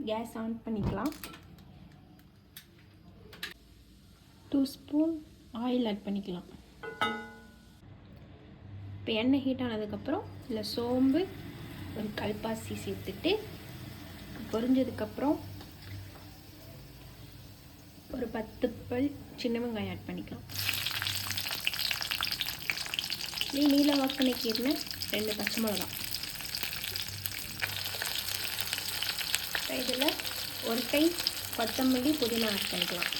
Case on பண்ணிக்கலாம். 2 spoon oil add பண்ணிக்கலாம். இப்போ எண்ணெய் ஹீட் ஆனதுக்கப்புறம் இதில் சோம்பு ஒரு கல்பாசி சேர்த்துட்டு பொரிஞ்சதுக்கப்புறம் ஒரு 10 பல் சின்ன வெங்காயம் ஆட் பண்ணிக்கலாம். நீல வாசனை கீர்ன 2 பச்சை மிளகா. இதில் ஒரு கை கொத்தமல்லி புதினா ஆட் பண்ணிக்கலாம்.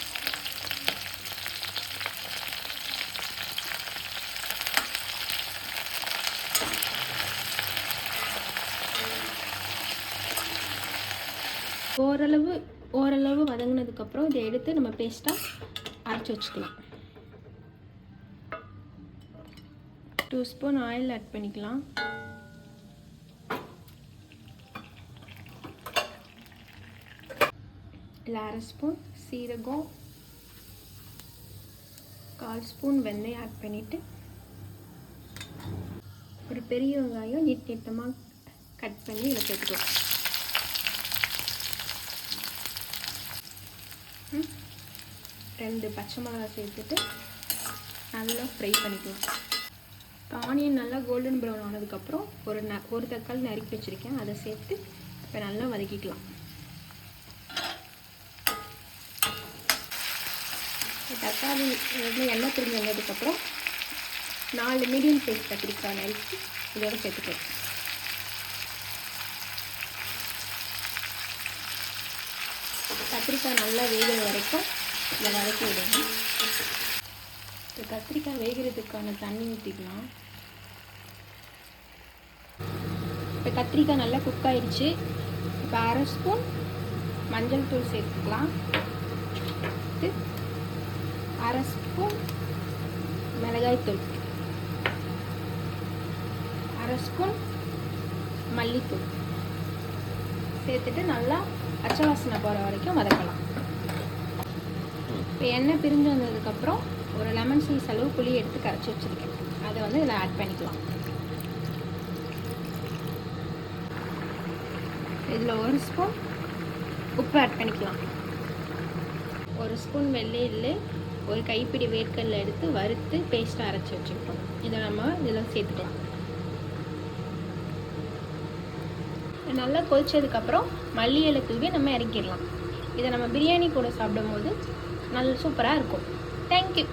ஓரளவு வதங்கினதுக்கப்புறம் இதை எடுத்து நம்ம பேஸ்ட்டாக அரைச்சி வச்சுக்கலாம். 2 ஸ்பூன் ஆயில் ஆட் பண்ணிக்கலாம். இதில் 1/2 ஸ்பூன் சீரகம், 1/4 ஸ்பூன் வெந்தயம் ஆட் பண்ணிவிட்டு ஒரு பெரிய வெங்காயம் நீட்டமாக கட் பண்ணி இதில் சேர்த்துக்கலாம். 2 பச்சை மிளகா சேர்த்துட்டு நல்லா ஃப்ரை பண்ணிக்கலாம். ஆனியன் நல்லா கோல்டன் ப்ரௌன் ஆனதுக்கப்புறம் ஒரு தக்காளி நறுக்கி வச்சுருக்கேன், அதை சேர்த்து இப்போ நல்லா வதக்கிக்கலாம். தக்காளி எண்ணெய் திரும்பி வந்ததுக்கப்புறம் 4 மீடியம் சைஸ் கத்திரிக்காய் நறுக்கி இதோட சேர்த்துக்கலாம். கத்திரிக்காய் நல்லா வேகிற வரைக்கும் இதை வதக்கி விடணும். இப்போ கத்திரிக்காய் வேகிறதுக்கான தண்ணி ஊற்றிக்கலாம். இப்போ கத்திரிக்காய் நல்லா குக் ஆயிடுச்சு. இப்போ 1/2 ஸ்பூன் மஞ்சள் தூள் சேர்த்துக்கலாம். 1/2 ஸ்பூன் மிளகாய்த்தூள், 1/2 ஸ்பூன் மல்லித்தூள் சேர்த்துட்டு நல்லா பச்சை வாசனை போகிற வரைக்கும் வதக்கலாம். இப்போ எண்ணெய் பிரிஞ்சு வந்ததுக்கப்புறம் ஒரு லெமன் சைஸ் அளவு புளி எடுத்து கரைச்சி வச்சுருக்கேன், அதை வந்து இதில் ஆட் பண்ணிக்கலாம். இதில் 1 ஸ்பூன் உப்பு ஆட் பண்ணிக்கலாம். 1 ஸ்பூன் வெள்ளை எள்ளு, ஒரு கைப்பிடி வேர்க்கடலை எடுத்து வறுத்து பேஸ்ட்டாக அரைச்சி வச்சுருக்கோம், இதை நம்ம இதில் சேர்த்துக்கலாம். நல்லா கொதிச்சதுக்கப்புறம் மல்லி இலை தூவி நம்ம இறக்கிடலாம். இதை நம்ம பிரியாணி கூட சாப்பிடும் போது நல்ல சூப்பராக இருக்கும். தேங்க்யூ.